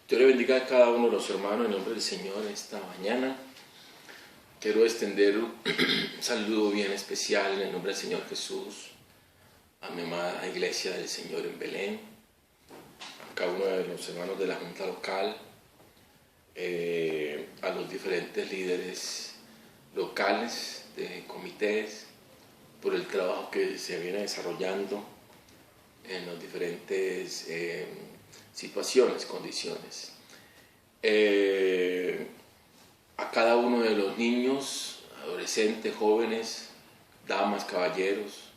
Dios le bendiga a cada uno de los hermanos en nombre del Señor esta mañana. Quiero extender un saludo bien especial en el nombre del Señor Jesús a mi amada iglesia del Señor en Belén, a cada uno de los hermanos de la Junta Local, a los diferentes líderes locales de comités, por el trabajo que se viene desarrollando en las diferentes situaciones, condiciones. A cada uno de los niños, adolescentes, jóvenes, damas, caballeros,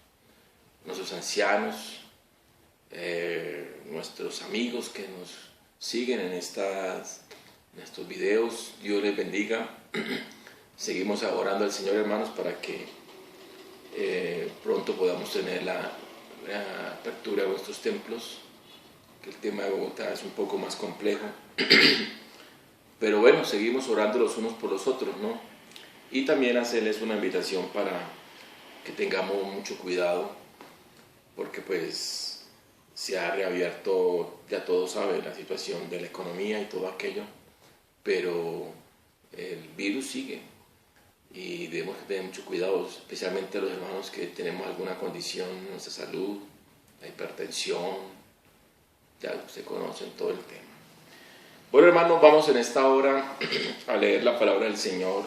nuestros ancianos, nuestros amigos que nos siguen en estos videos, Dios les bendiga. Seguimos orando al Señor, hermanos, para que pronto podamos tener la apertura de nuestros templos, que el tema de Bogotá es un poco más complejo, pero bueno, seguimos orando los unos por los otros, ¿no? Y también hacerles una invitación para que tengamos mucho cuidado, porque pues se ha reabierto, ya todos saben, la situación de la economía y todo aquello, pero el virus sigue y debemos tener mucho cuidado, especialmente los hermanos que tenemos alguna condición en nuestra salud, la hipertensión. Ya se conocen todo el tema. Bueno, hermanos, vamos en esta hora a leer la palabra del Señor.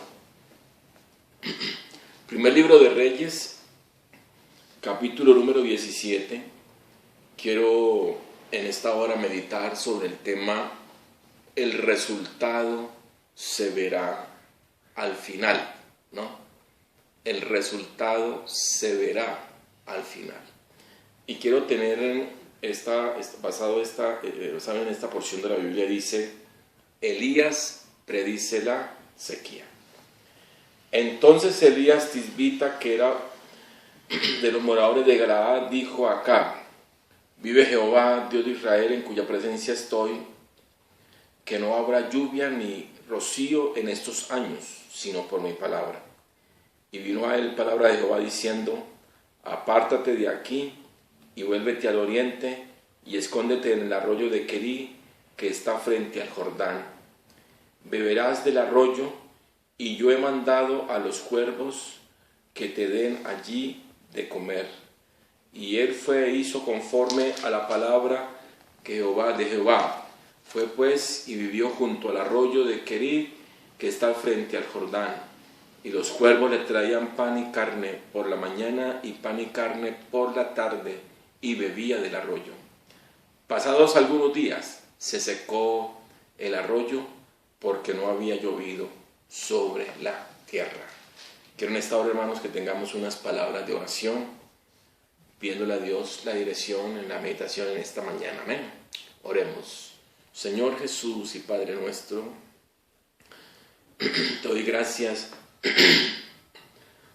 Primer libro de Reyes, capítulo número 17. Quiero en esta hora meditar sobre el tema: el resultado se verá al final, ¿no? El resultado se verá al final. Y quiero tener basado en esta porción de la Biblia, dice: Elías predice la sequía. Entonces Elías Tisbita, que era de los moradores de Galaad, dijo a Acab: vive Jehová, Dios de Israel, en cuya presencia estoy, que no habrá lluvia ni rocío en estos años, sino por mi palabra. Y vino a él palabra de Jehová diciendo: apártate de aquí y vuélvete al oriente, y escóndete en el arroyo de Querí, que está frente al Jordán. Beberás del arroyo, y yo he mandado a los cuervos que te den allí de comer. Y él fue e hizo conforme a la palabra de Jehová. Fue pues y vivió junto al arroyo de Querí, que está frente al Jordán. Y los cuervos le traían pan y carne por la mañana y pan y carne por la tarde, y bebía del arroyo. Pasados algunos días se secó el arroyo porque no había llovido sobre la tierra. Quiero en esta hora, hermanos, que tengamos unas palabras de oración, pidiéndole a Dios la dirección en la meditación en esta mañana. Amén. Oremos. Señor Jesús y Padre nuestro, te doy gracias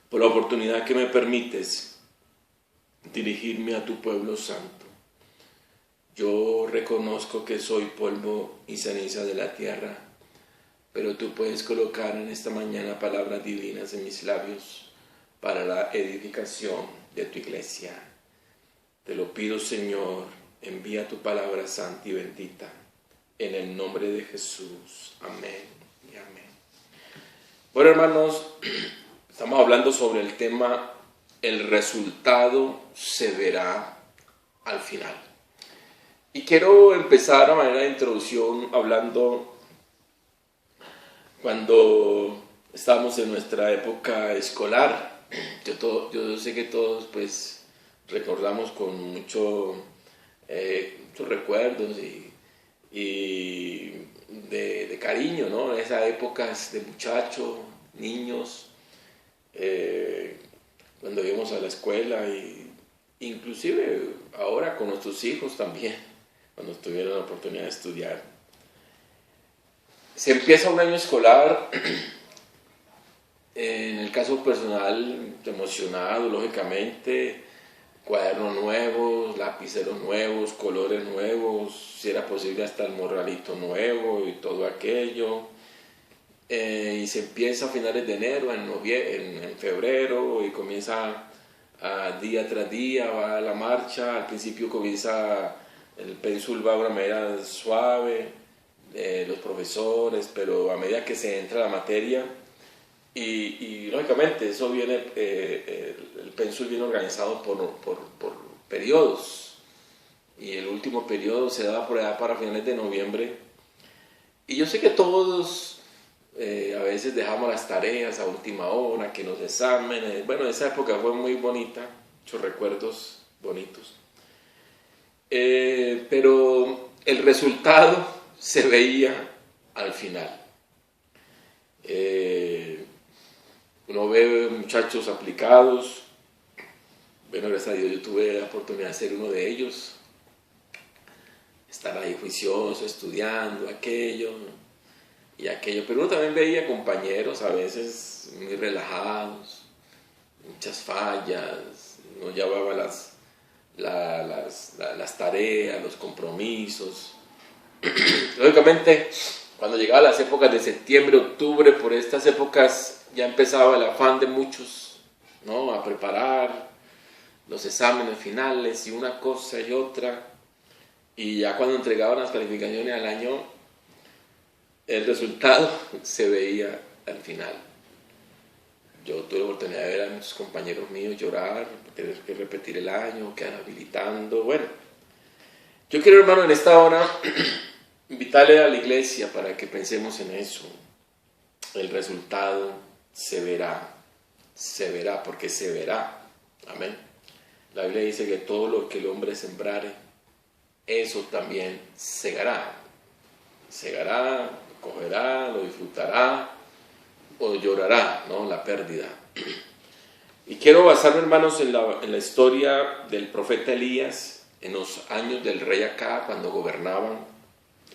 por la oportunidad que me permites dirigirme a tu pueblo santo. Yo reconozco que soy polvo y ceniza de la tierra, pero tú puedes colocar en esta mañana palabras divinas en mis labios para la edificación de tu iglesia. Te lo pido, Señor, envía tu palabra santa y bendita, en el nombre de Jesús. Amén y amén. Bueno, hermanos, estamos hablando sobre el tema: el resultado se verá al final. Y quiero empezar a manera de introducción hablando cuando estábamos en nuestra época escolar. Yo sé que todos pues recordamos con muchos recuerdos y de cariño, ¿no? Esas épocas de muchachos, niños, cuando íbamos a la escuela, y inclusive ahora con nuestros hijos también, cuando tuvieron la oportunidad de estudiar. Se empieza un año escolar, en el caso personal, emocionado, lógicamente, cuadernos nuevos, lapiceros nuevos, colores nuevos, si era posible hasta el morralito nuevo y todo aquello. Y se empieza a finales de enero, en febrero, y comienza día tras día, va la marcha. Al principio comienza, el pénsul va de una manera suave, los profesores, pero a medida que se entra la materia, y lógicamente eso viene, el pénsul viene organizado por periodos, y el último periodo se da por allá para finales de noviembre, y yo sé que todos a veces dejamos las tareas a última hora, que los exámenes, bueno, esa época fue muy bonita, muchos recuerdos bonitos, pero el resultado se veía al final. Uno ve muchachos aplicados. Bueno, gracias a Dios yo tuve la oportunidad de ser uno de ellos, estar ahí juicioso, estudiando aquello y aquello, pero uno también veía compañeros a veces muy relajados, muchas fallas, no llevaba las tareas, los compromisos. Lógicamente, cuando llegaban las épocas de septiembre, octubre, por estas épocas ya empezaba el afán de muchos, ¿no?, a preparar los exámenes finales y una cosa y otra, y ya cuando entregaban las calificaciones al año, el resultado se veía al final. Yo tuve la oportunidad de ver a muchos compañeros míos llorar, tener que repetir el año, quedar habilitando. Bueno, yo quiero, hermano, en esta hora invitarle a la iglesia para que pensemos en eso. El resultado se verá, porque se verá. Amén. La Biblia dice que todo lo que el hombre sembrare, eso también segará. Segará, cogerá, lo disfrutará o llorará, ¿no?, la pérdida. Y quiero basarme, hermanos, en la historia del profeta Elías en los años del rey Acab, cuando gobernaban.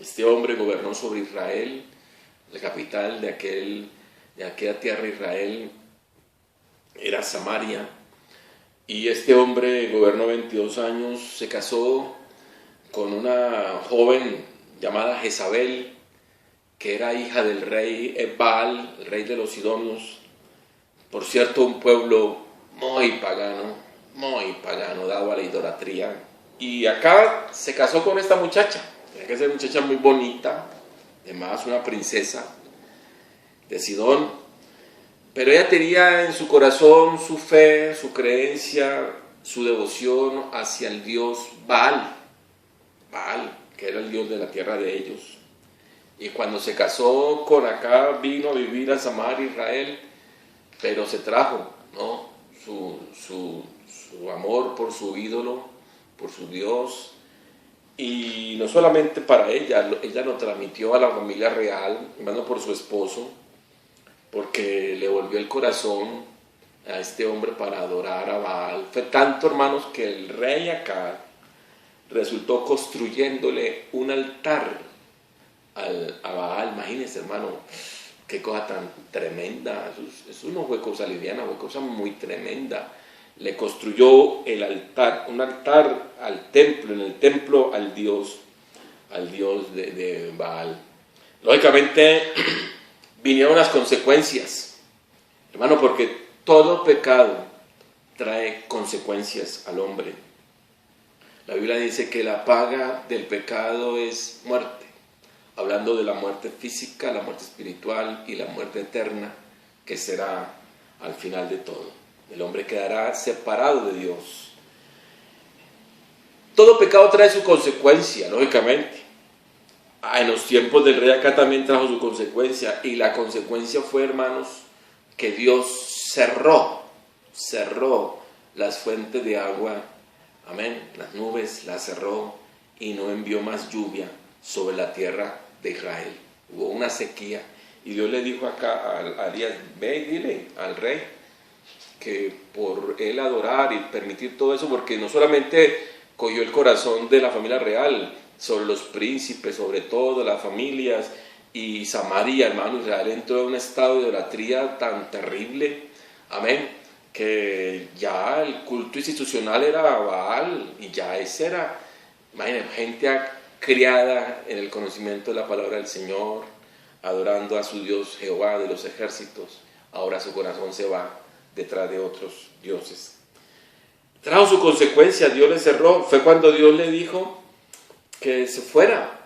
Este hombre gobernó sobre Israel, la capital de aquella tierra de Israel era Samaria, y este hombre gobernó 22 años, se casó con una joven llamada Jezabel, que era hija del rey Baal, el rey de los sidonios, por cierto, un pueblo muy pagano, dado a la idolatría. Y acá se casó con esta muchacha, tenía que ser una muchacha muy bonita, además una princesa de Sidón, pero ella tenía en su corazón su fe, su creencia, su devoción hacia el dios Baal, que era el dios de la tierra de ellos. Y cuando se casó con Acab, vino a vivir a Samaria, Israel, pero se trajo, ¿no?, su amor por su ídolo, por su Dios, y no solamente para ella lo transmitió a la familia real, hermano, por su esposo, porque le volvió el corazón a este hombre para adorar a Baal. Fue tanto, hermanos, que el rey Acab resultó construyéndole un altar a Baal. Imagínense, hermano, qué cosa tan tremenda. Eso no fue cosa liviana, fue cosa muy tremenda. Le construyó el altar, un altar al templo, en el templo al dios de Baal. Lógicamente vinieron las consecuencias, hermano, porque todo pecado trae consecuencias al hombre. La Biblia dice que la paga del pecado es muerte, hablando de la muerte física, la muerte espiritual y la muerte eterna, que será al final de todo. El hombre quedará separado de Dios. Todo pecado trae su consecuencia, lógicamente. En los tiempos del rey Acab también trajo su consecuencia, y la consecuencia fue, hermanos, que Dios cerró las fuentes de agua, amén, las nubes las cerró y no envió más lluvia sobre la tierra de Israel. Hubo una sequía, y Dios le dijo acá a Elías: ve y dile al rey que por él adorar y permitir todo eso, porque no solamente cogió el corazón de la familia real, sobre los príncipes, sobre todo las familias, y Samaria, hermano, Israel entró en un estado de idolatría tan terrible, amén, que ya el culto institucional era Baal, y ya ese era, imagínense, gente criada en el conocimiento de la palabra del Señor, adorando a su Dios Jehová de los ejércitos. Ahora su corazón se va detrás de otros dioses. Trajo su consecuencia, Dios le cerró. Fue cuando Dios le dijo que se fuera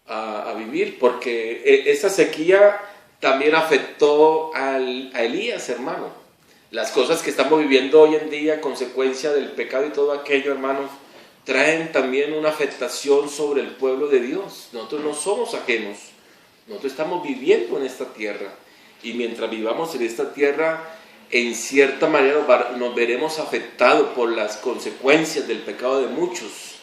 a vivir vivir, porque esa sequía también afectó a Elías, hermano. Las cosas que estamos viviendo hoy en día, consecuencia del pecado y todo aquello, hermanos, traen también una afectación sobre el pueblo de Dios. Nosotros no somos ajenos, nosotros estamos viviendo en esta tierra, y mientras vivamos en esta tierra, en cierta manera nos veremos afectados por las consecuencias del pecado de muchos.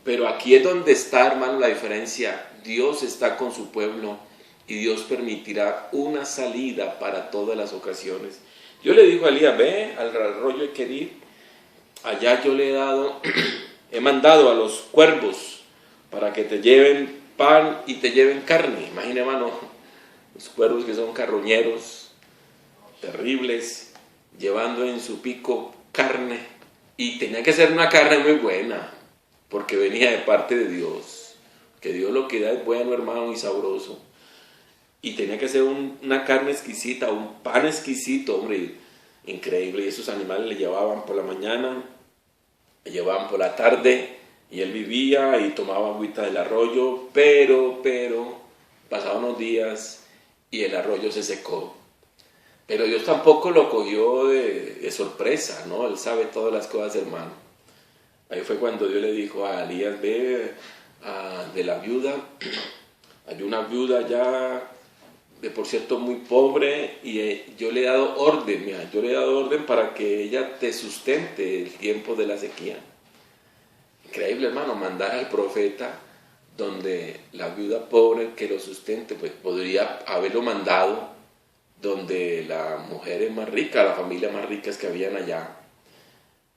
Pero aquí es donde está, hermano, la diferencia. Dios está con su pueblo y Dios permitirá una salida para todas las ocasiones. Yo le digo a Elías, ve al arroyo de Kerit, allá yo le he dado, he mandado a los cuervos para que te lleven pan y te lleven carne. Imagina, hermano, los cuervos que son carroñeros, terribles, llevando en su pico carne, y tenía que ser una carne muy buena, porque venía de parte de Dios, que Dios lo que da es bueno, hermano, y sabroso, y tenía que ser una carne exquisita, un pan exquisito, hombre, increíble. Y esos animales le llevaban por la mañana, le llevaban por la tarde, y él vivía y tomaba agüita del arroyo, pero pasaban unos días y el arroyo se secó. Pero Dios tampoco lo cogió de sorpresa, ¿no? Él sabe todas las cosas, hermano. Ahí fue cuando Dios le dijo a Elías, ve de la viuda. Hay una viuda ya, de por cierto, muy pobre, y yo le he dado orden, mira, yo le he dado orden para que ella te sustente el tiempo de la sequía. Increíble, hermano, mandar al profeta donde la viuda pobre que lo sustente, pues podría haberlo mandado donde la mujer es más rica, la familia más ricas que habían allá,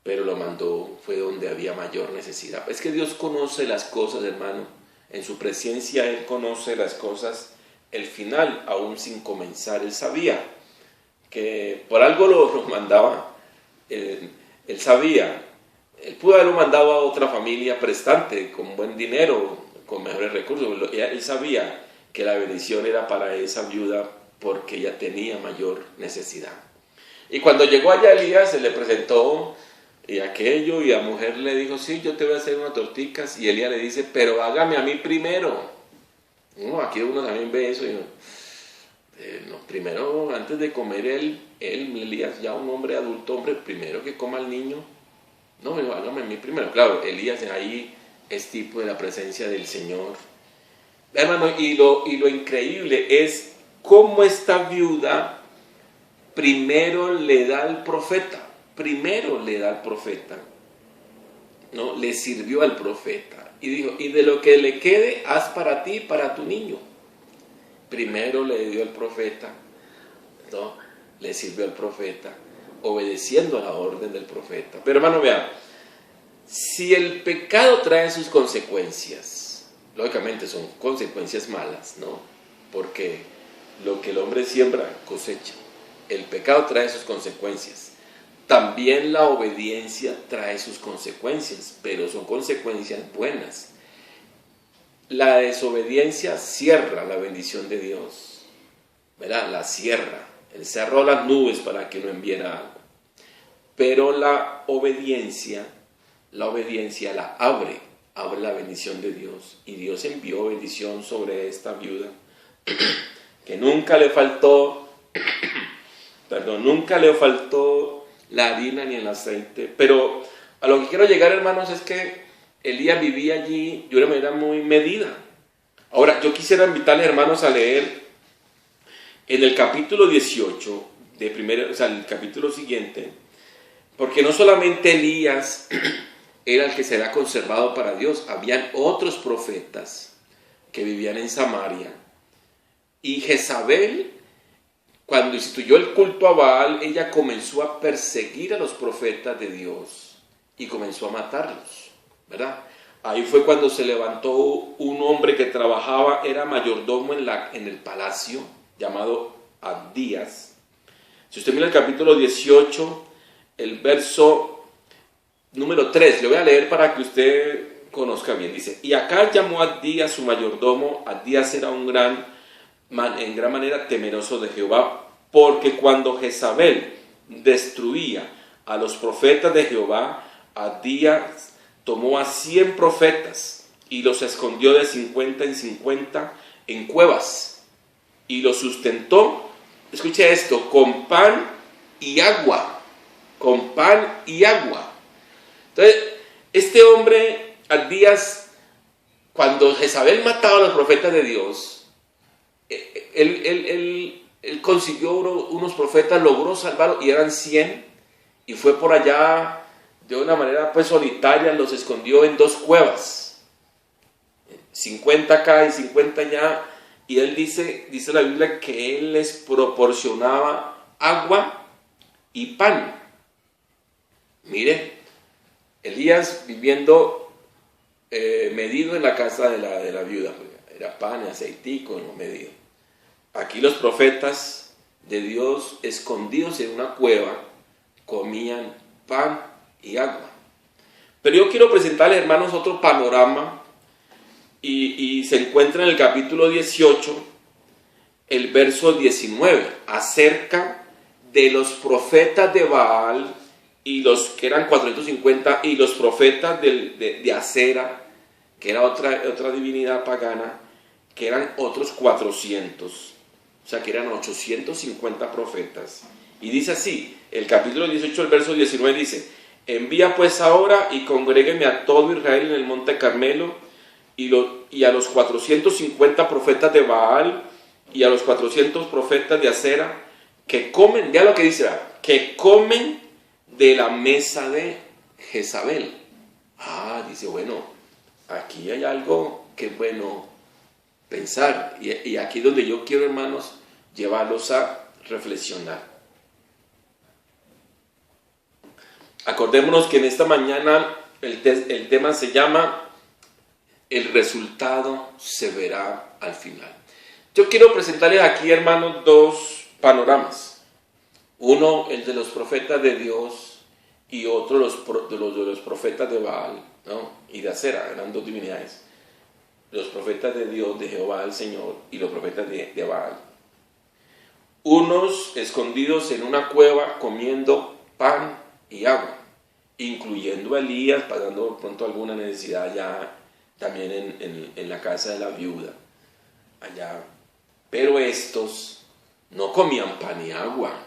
pero lo mandó, fue donde había mayor necesidad. Es que Dios conoce las cosas, hermano, en su presencia Él conoce las cosas, el final, aún sin comenzar. Él sabía que por algo lo mandaba, él sabía, él pudo haberlo mandado a otra familia prestante, con buen dinero, con mejores recursos. Él sabía que la bendición era para esa viuda, porque ella tenía mayor necesidad. Y cuando llegó allá Elías, se le presentó y aquello, y la mujer le dijo, sí, yo te voy a hacer unas torticas, y Elías le dice, pero hágame a mí primero. No, aquí uno también ve eso, y no, primero, antes de comer él, Elías, ya un hombre adulto, hombre, primero que coma al niño. No, pero hágame a mí primero. Claro, Elías ahí es tipo de la presencia del Señor. Hermano, y lo increíble es cómo esta viuda primero le da al profeta, ¿no? Le sirvió al profeta y dijo, y de lo que le quede, haz para ti y para tu niño. Primero le dio al profeta, ¿no? Le sirvió al profeta, obedeciendo a la orden del profeta. Pero hermano, vean, si el pecado trae sus consecuencias, lógicamente son consecuencias malas, ¿no? Porque lo que el hombre siembra, cosecha. El pecado trae sus consecuencias. También la obediencia trae sus consecuencias, pero son consecuencias buenas. La desobediencia cierra la bendición de Dios, ¿verdad? La cierra. Él cerró las nubes para que no enviara algo. Pero la obediencia la abre la bendición de Dios. Y Dios envió bendición sobre esta viuda, que nunca le faltó la harina ni el aceite. Pero a lo que quiero llegar, hermanos, es que Elías vivía allí de una manera muy medida. Ahora, yo quisiera invitarles, hermanos, a leer en el capítulo 18, el capítulo siguiente, porque no solamente Elías era el que será conservado para Dios, habían otros profetas que vivían en Samaria. Y Jezabel, cuando instituyó el culto a Baal, ella comenzó a perseguir a los profetas de Dios y comenzó a matarlos, ¿verdad? Ahí fue cuando se levantó un hombre que trabajaba, era mayordomo en el palacio, llamado Abdías. Si usted mira el capítulo 18, el verso número 3, le voy a leer para que usted conozca bien. Dice, y acá llamó a Abdías su mayordomo. Abdías era en gran manera temeroso de Jehová, porque cuando Jezabel destruía a los profetas de Jehová, Abdías tomó a 100 profetas y los escondió de 50 en 50 en cuevas, y los sustentó, escuche esto, con pan y agua, con pan y agua. Entonces, este hombre, al días, cuando Jezabel mataba a los profetas de Dios, él consiguió unos profetas, logró salvarlos, y eran 100, y fue por allá de una manera pues solitaria, los escondió en 2 cuevas, 50 acá y 50 allá, y él dice la Biblia que él les proporcionaba agua y pan. Mire, Elías viviendo medido en la casa de la viuda, era pan y aceitico, no medido. Aquí los profetas de Dios, escondidos en una cueva, comían pan y agua. Pero yo quiero presentarles, hermanos, otro panorama, y se encuentra en el capítulo 18, el verso 19, acerca de los profetas de Baal, y los que eran 450, y los profetas de Acera, que era otra divinidad pagana, que eran otros 400, o sea que eran 850 profetas. Y dice así, el capítulo 18, el verso 19 dice: envía pues ahora y congrégueme a todo Israel en el monte Carmelo, y a los 450 profetas de Baal, y a los 400 profetas de Acera, que comen, ya lo que dice, que comen de la mesa de Jezabel. Dice, bueno, aquí hay algo que es bueno pensar, y aquí es donde yo quiero, hermanos, llevarlos a reflexionar. Acordémonos que en esta mañana el tema se llama el resultado se verá al final. Yo quiero presentarles aquí, hermanos, 2 panoramas. Uno, el de los profetas de Dios, y otro de los profetas de Baal, ¿no? Y de Acera, eran 2 divinidades. Los profetas de Dios, de Jehová el Señor, y los profetas de Baal. Unos escondidos en una cueva comiendo pan y agua, incluyendo a Elías, pasando pronto alguna necesidad ya también en la casa de la viuda, allá. Pero estos no comían pan y agua,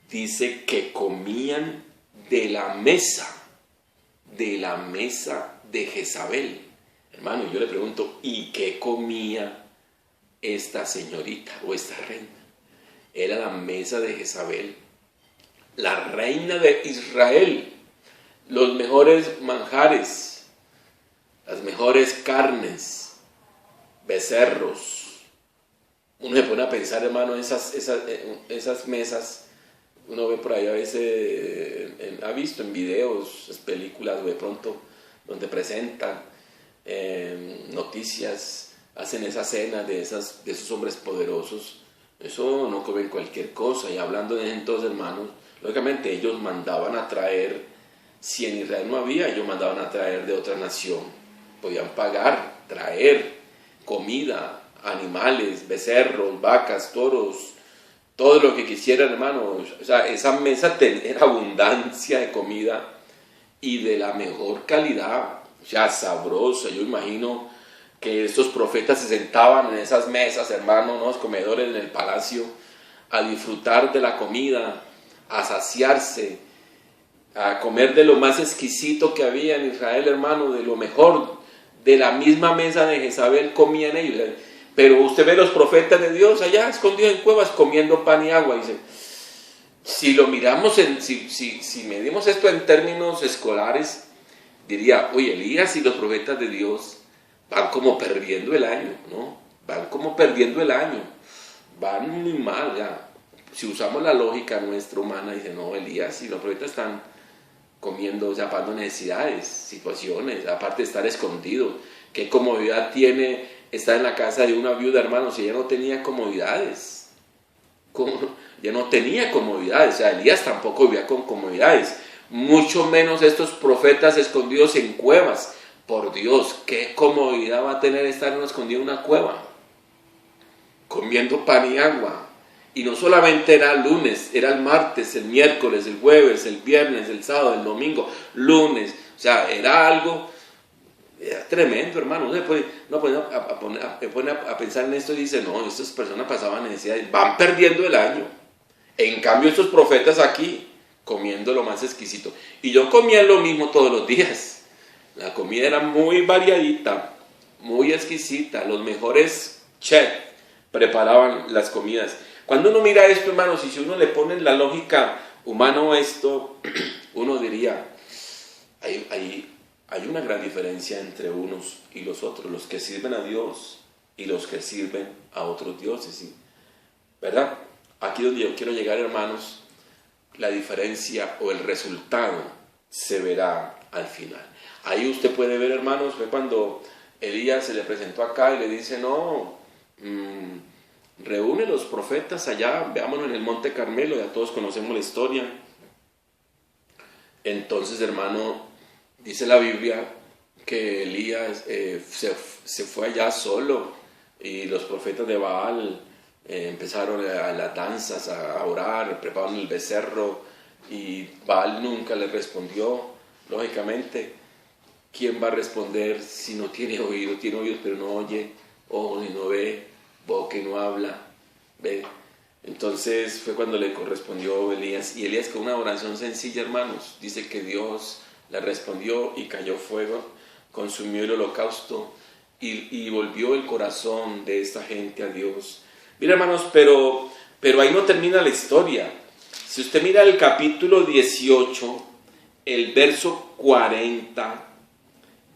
dice que comían de la mesa de Jezabel. Hermano, yo le pregunto, ¿y qué comía esta señorita o esta reina? Era la mesa de Jezabel, la reina de Israel, los mejores manjares, las mejores carnes, becerros. Uno se pone a pensar, hermano, esas mesas, uno ve por ahí a veces, ha visto en videos, películas, de pronto, donde presentan noticias, hacen esa cena de esos hombres poderosos. Eso no comen cualquier cosa. Y hablando de entonces, hermanos, lógicamente ellos mandaban a traer, si en Israel no había, ellos mandaban a traer de otra nación. Podían pagar, traer comida, animales, becerros, vacas, toros, todo lo que quisieran, hermano. O sea, esa mesa tenía abundancia de comida y de la mejor calidad, o sea, sabrosa. Yo imagino que estos profetas se sentaban en esas mesas, hermano, ¿no? Los comedores en el palacio, a disfrutar de la comida, a saciarse, a comer de lo más exquisito que había en Israel, hermano, de lo mejor. De la misma mesa de Jezabel comían ellos. Pero usted ve los profetas de Dios allá escondidos en cuevas comiendo pan y agua. Dice, si lo miramos, si medimos esto en términos escolares, diría, oye, Elías y los profetas de Dios van como perdiendo el año, ¿no? Van como perdiendo el año. Van muy mal, ya. Si usamos la lógica nuestra humana, dice, no, Elías y los profetas están comiendo, tapando necesidades, situaciones, aparte de estar escondido. ¿Qué comodidad tiene estar en la casa de una viuda, hermano, si ella no tenía comodidades? Ya no tenía comodidades, o sea, Elías tampoco vivía con comodidades, mucho menos estos profetas escondidos en cuevas. Por Dios, ¿qué comodidad va a tener estar escondido en una cueva? Comiendo pan y agua. Y no solamente era el lunes, era el martes, el miércoles, el jueves, el viernes, el sábado, el domingo, lunes. O sea, era algo Era tremendo, hermano. Se pone a pensar en esto y dice, no, estas personas pasaban necesidades, van perdiendo el año. En cambio, estos profetas aquí, comiendo lo más exquisito. Y yo comía lo mismo todos los días. La comida era muy variadita, muy exquisita. Los mejores chefs preparaban las comidas. Cuando uno mira esto, hermanos, y si uno le pone la lógica humana a esto, uno diría, hay una gran diferencia entre unos y los otros, los que sirven a Dios y los que sirven a otros dioses, ¿sí? ¿Verdad? Aquí donde yo quiero llegar, hermanos, la diferencia o el resultado se verá al final. Ahí usted puede ver, hermanos, fue cuando Elías se le presentó acá y le dice, no, reúne los profetas allá, veámonos en el Monte Carmelo, ya todos conocemos la historia. Entonces, hermano, dice la Biblia que Elías se fue allá solo y los profetas de Baal empezaron a las danzas, a orar, prepararon el becerro y Baal nunca le respondió. Lógicamente, ¿quién va a responder si no tiene oído? Tiene oídos pero no oye, ojos y no ve, boca y no habla, ¿ve? Entonces fue cuando le correspondió Elías, y Elías con una oración sencilla, hermanos, dice que Dios le respondió y cayó fuego, consumió el holocausto y volvió el corazón de esta gente a Dios. Mira, hermanos, pero ahí no termina la historia. Si usted mira el capítulo 18, el verso 40,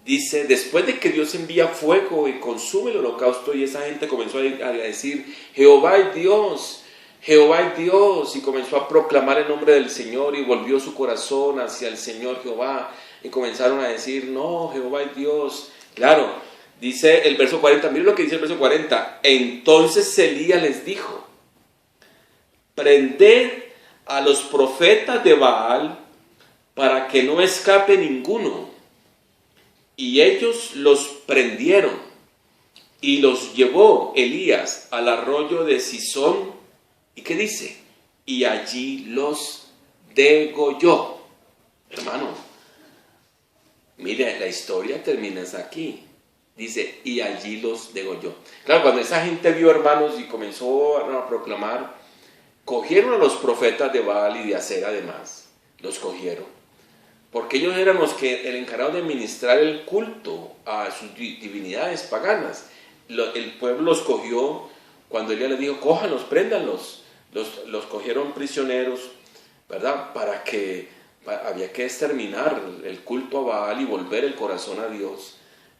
dice, después de que Dios envía fuego y consume el holocausto, y esa gente comenzó a decir, Jehová es Dios, Jehová es Dios, y comenzó a proclamar el nombre del Señor, y volvió su corazón hacia el Señor Jehová, y comenzaron a decir, no, Jehová es Dios. Claro, dice el verso 40, miren lo que dice el verso 40, entonces Elías les dijo, prended a los profetas de Baal para que no escape ninguno. Y ellos los prendieron y los llevó Elías al arroyo de Cisón. ¿Y qué dice? Y allí los degolló. Hermano, mire, la historia termina aquí. Dice, y allí los degolló. Claro, cuando esa gente vio, hermanos, y comenzó a proclamar, cogieron a los profetas de Baal y de Acera además. Los cogieron. Porque ellos eran los que el encargado de ministrar el culto a sus divinidades paganas. El pueblo los cogió cuando Elías les dijo, cójanlos, préndanlos. Los cogieron prisioneros, ¿verdad? Había que exterminar el culto a Baal y volver el corazón a Dios.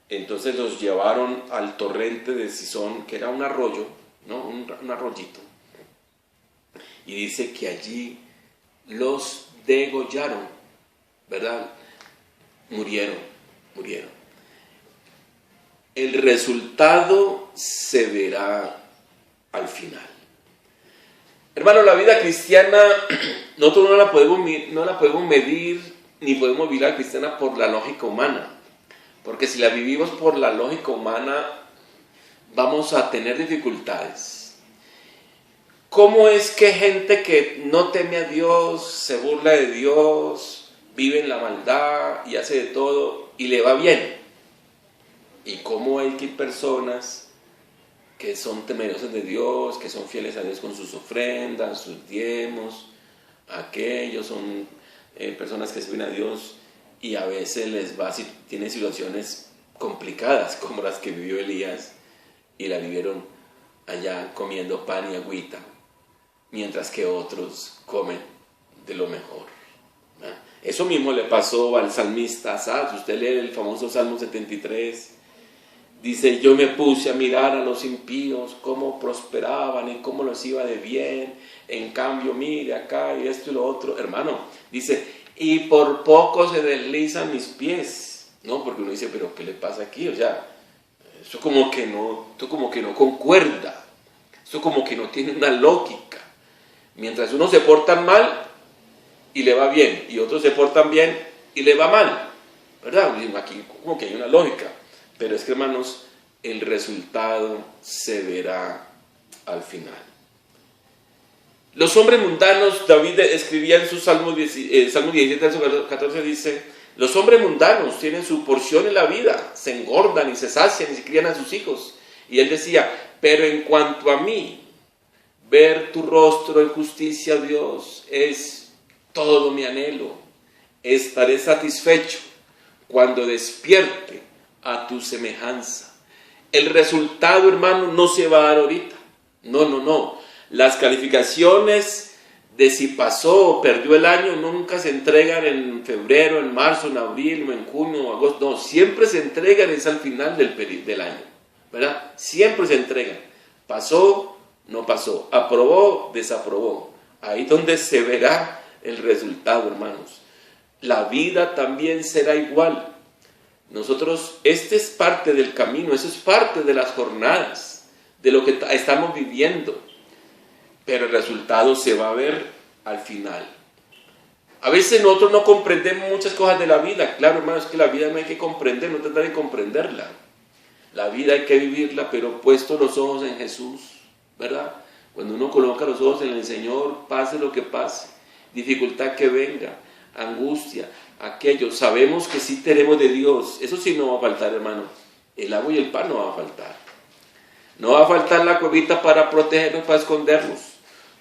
Entonces los llevaron al torrente de Cisón, que era un arroyo, ¿no? Un arroyito. Y dice que allí los degollaron, ¿verdad? Murieron. El resultado se verá al final. Hermano, la vida cristiana, nosotros no la podemos medir, ni podemos vivir la cristiana por la lógica humana. Porque si la vivimos por la lógica humana, vamos a tener dificultades. ¿Cómo es que gente que no teme a Dios, se burla de Dios, vive en la maldad y hace de todo y le va bien? ¿Y cómo hay que personas que son temerosas de Dios, que son fieles a Dios con sus ofrendas, sus diezmos? Aquellos son personas que sirven a Dios y a veces tienen situaciones complicadas como las que vivió Elías y la vivieron allá comiendo pan y agüita, mientras que otros comen de lo mejor. Eso mismo le pasó al salmista Asaf. Usted lee el famoso Salmo 73, dice, yo me puse a mirar a los impíos, cómo prosperaban y cómo les iba de bien, en cambio mire acá y esto y lo otro. Hermano, dice, y por poco se deslizan mis pies, ¿no? Porque uno dice, pero ¿qué le pasa aquí? O sea, esto como que no concuerda, esto como que no tiene una lógica. Mientras uno se porta mal y le va bien, y otros se portan bien y le va mal, ¿verdad? Aquí como que hay una lógica, pero es que, hermanos, el resultado se verá al final. Los hombres mundanos, David escribía en su Salmo 17, verso 14, dice, Los hombres mundanos tienen su porción en la vida, se engordan y se sacian y se crían a sus hijos. Y él decía, pero en cuanto a mí, ver tu rostro en justicia, Dios, es todo mi anhelo. Estaré satisfecho cuando despierte a tu semejanza. El resultado, hermano, no se va a dar ahorita. No. Las calificaciones de si pasó o perdió el año nunca se entregan en febrero, en marzo, en abril, o en junio, o agosto. No, siempre se entregan es al final del año, ¿verdad? Siempre se entregan. Pasó, no pasó. Aprobó, desaprobó. Ahí donde se verá el resultado, hermanos. La vida también será igual. Nosotros, este es parte del camino, eso es parte de las jornadas, de lo que estamos viviendo. Pero el resultado se va a ver al final. A veces nosotros no comprendemos muchas cosas de la vida. Claro, hermanos, es que la vida no hay que comprender, no tratar de comprenderla. La vida hay que vivirla, pero puesto los ojos en Jesús, ¿verdad? Cuando uno coloca los ojos en el Señor, pase lo que pase, dificultad que venga, angustia, aquello, sabemos que sí tenemos de Dios. Eso sí no va a faltar, hermano. El agua y el pan no va a faltar. No va a faltar la cuevita para protegernos, para escondernos.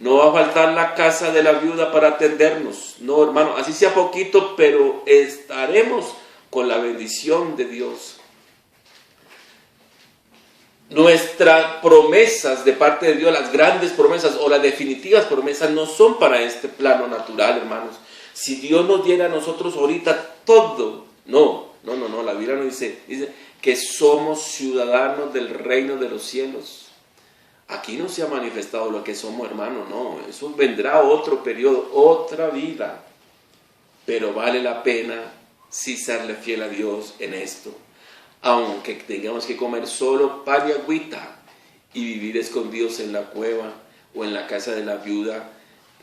No va a faltar la casa de la viuda para atendernos. No, hermano, así sea poquito, pero estaremos con la bendición de Dios. Nuestras promesas de parte de Dios, las grandes promesas o las definitivas promesas no son para este plano natural, hermanos. Si Dios nos diera a nosotros ahorita todo, no, la Biblia nos dice que somos ciudadanos del reino de los cielos. Aquí no se ha manifestado lo que somos, hermano, no, eso vendrá otro periodo, otra vida, pero vale la pena sí serle fiel a Dios en esto, aunque tengamos que comer solo pan y agüita y vivir escondidos en la cueva o en la casa de la viuda.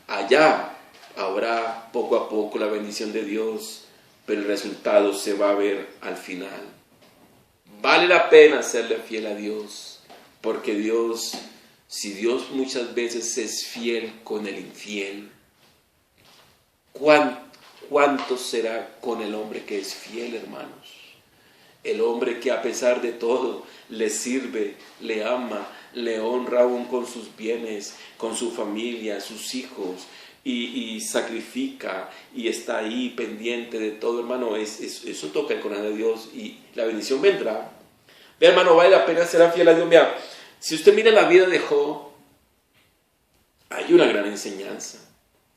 Allá habrá poco a poco la bendición de Dios, pero el resultado se va a ver al final. Vale la pena serle fiel a Dios, porque Dios, si Dios muchas veces es fiel con el infiel, ¿cuánto será con el hombre que es fiel, hermanos? El hombre que a pesar de todo le sirve, le ama, le honra aún con sus bienes, con su familia, sus hijos, y sacrifica y está ahí pendiente de todo, hermano. Eso toca el corazón de Dios y la bendición vendrá. Vea, hermano, vale la pena ser fiel a Dios. Mira, si usted mira la vida de Job, hay una gran enseñanza.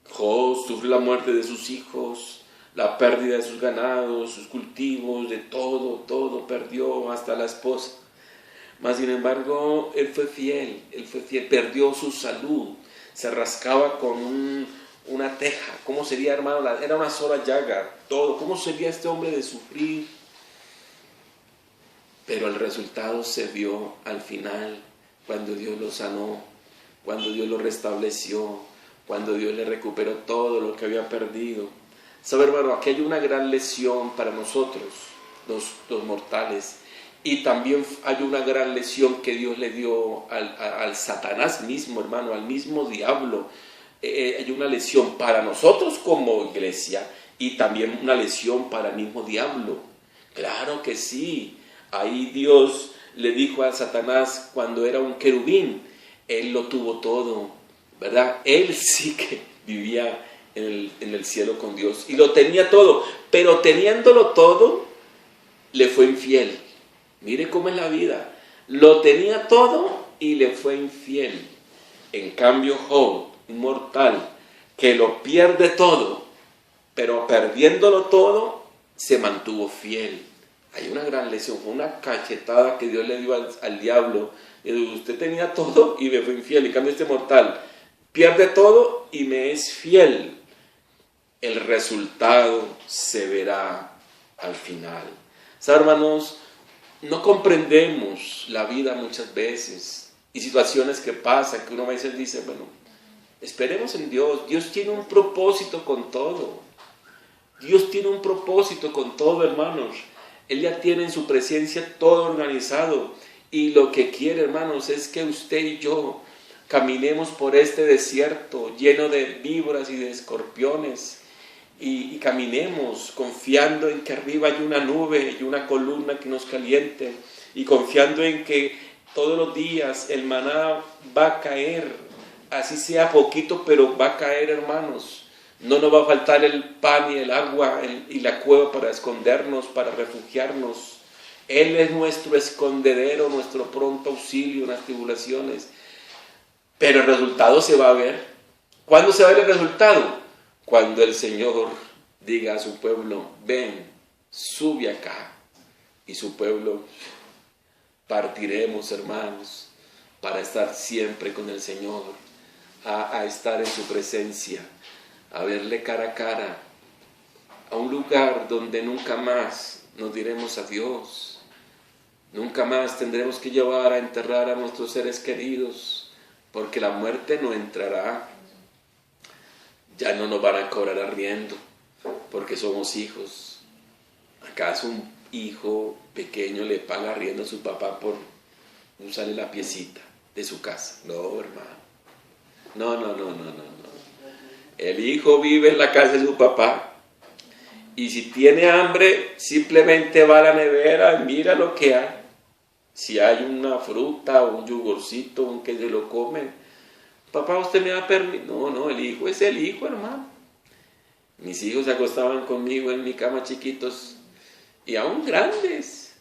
Job sufre la muerte de sus hijos, la pérdida de sus ganados, sus cultivos, de todo perdió, hasta la esposa. Mas sin embargo, él fue fiel, perdió su salud, se rascaba con una teja. ¿Cómo sería, hermano? Era una sola llaga, todo. ¿Cómo sería este hombre de sufrir? Pero el resultado se vio al final, cuando Dios lo sanó, cuando Dios lo restableció, cuando Dios le recuperó todo lo que había perdido. ¿Sabe, hermano? Aquí hay una gran lección para nosotros, los mortales. Y también hay una gran lección que Dios le dio al Satanás mismo, hermano, al mismo diablo. Hay una lección para nosotros como iglesia y también una lección para el mismo diablo. Claro que sí. Ahí Dios le dijo a Satanás cuando era un querubín, él lo tuvo todo, ¿verdad? Él sí que vivía en el cielo con Dios y lo tenía todo, pero teniéndolo todo, le fue infiel. Mire cómo es la vida. Lo tenía todo y le fue infiel. En cambio, Job, un mortal que lo pierde todo, pero perdiéndolo todo, se mantuvo fiel. Hay una gran lección, fue una cachetada que Dios le dio al diablo. Usted tenía todo y me fue infiel. En cambio, este mortal pierde todo y me es fiel. El resultado se verá al final. ¿Saben, hermanos? No comprendemos la vida muchas veces y situaciones que pasan, que uno a veces dice, bueno, esperemos en Dios. Dios tiene un propósito con todo. Dios tiene un propósito con todo, hermanos. Él ya tiene en su presencia todo organizado. Y lo que quiere, hermanos, es que usted y yo caminemos por este desierto lleno de víboras y de escorpiones. y caminemos confiando en que arriba hay una nube y una columna que nos caliente, y confiando en que todos los días el maná va a caer, así sea poquito, pero va a caer, hermanos. No nos va a faltar el pan y el agua y la cueva para escondernos, para refugiarnos. Él es nuestro escondedero, nuestro pronto auxilio en las tribulaciones. Pero el resultado se va a ver. ¿Cuándo se va a ver el resultado? Cuando el Señor diga a su pueblo, ven, sube acá. Y su pueblo, partiremos, hermanos, para estar siempre con el Señor, a estar en su presencia, a verle cara a cara, a un lugar donde nunca más nos diremos adiós, nunca más tendremos que llevar a enterrar a nuestros seres queridos, porque la muerte no entrará. Ya no nos van a cobrar arriendo, porque somos hijos. ¿Acaso un hijo pequeño le paga arriendo a su papá por usarle la piecita de su casa? No, hermano. No. El hijo vive en la casa de su papá, y si tiene hambre, simplemente va a la nevera y mira lo que hay. Si hay una fruta o un yogurcito, un que se lo come, papá, ¿usted me va a permitir? No, el hijo es el hijo, hermano. Mis hijos se acostaban conmigo en mi cama chiquitos, y aún grandes.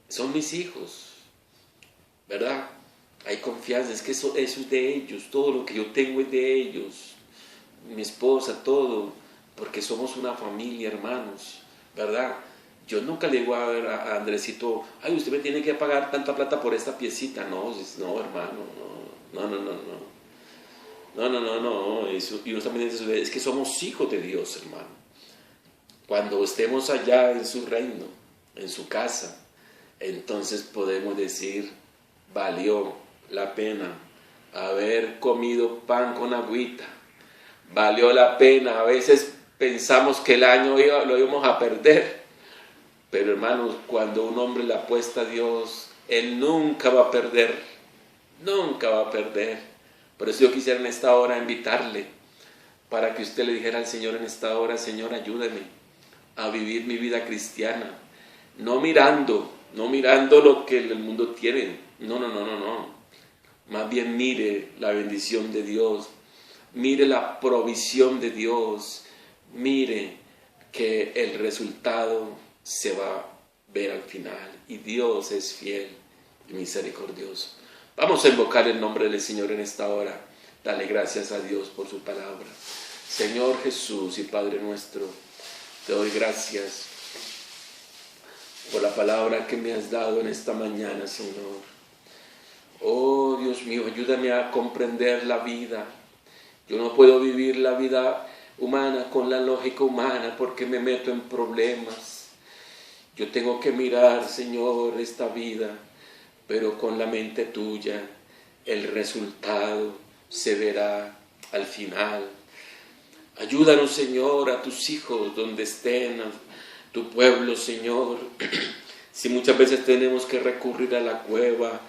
Son mis hijos, ¿verdad? Hay confianza, es que eso es de ellos, todo lo que yo tengo es de ellos. Mi esposa, todo, porque somos una familia, hermanos, ¿verdad? Yo nunca le digo a Andresito, ay, usted me tiene que pagar tanta plata por esta piecita. No, hermano, no. Eso, y uno también dice, es que somos hijos de Dios, hermano. Cuando estemos allá en su reino, en su casa, entonces podemos decir, valió la pena haber comido pan con agüita. Valió la pena. A veces pensamos que el año lo íbamos a perder. Pero hermanos, cuando un hombre le apuesta a Dios, él nunca va a perder. Nunca va a perder. Por eso yo quisiera en esta hora invitarle, para que usted le dijera al Señor en esta hora, Señor, ayúdame a vivir mi vida cristiana. No mirando lo que el mundo tiene. No. Más bien mire la bendición de Dios. Mire la provisión de Dios. Mire que el resultado se va a ver al final. Y Dios es fiel y misericordioso. Vamos a invocar el nombre del Señor en esta hora. Dale gracias a Dios por su palabra. Señor Jesús y Padre nuestro, te doy gracias por la palabra que me has dado en esta mañana, Señor. Oh Dios mío, ayúdame a comprender la vida. Yo no puedo vivir la vida humana con la lógica humana porque me meto en problemas. Yo tengo que mirar, Señor, esta vida, pero con la mente tuya. El resultado se verá al final. Ayúdanos, Señor, a tus hijos donde estén, a tu pueblo, Señor. Si muchas veces tenemos que recurrir a la cueva,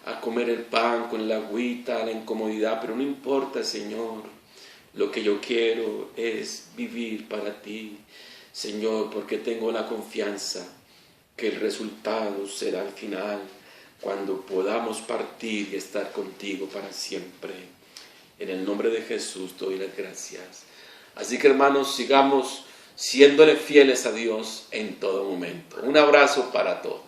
a comer el pan con la agüita, a la incomodidad, pero no importa, Señor. Lo que yo quiero es vivir para ti, Señor, porque tengo la confianza que el resultado será al final, cuando podamos partir y estar contigo para siempre. En el nombre de Jesús doy las gracias. Así que, hermanos, sigamos siéndole fieles a Dios en todo momento. Un abrazo para todos.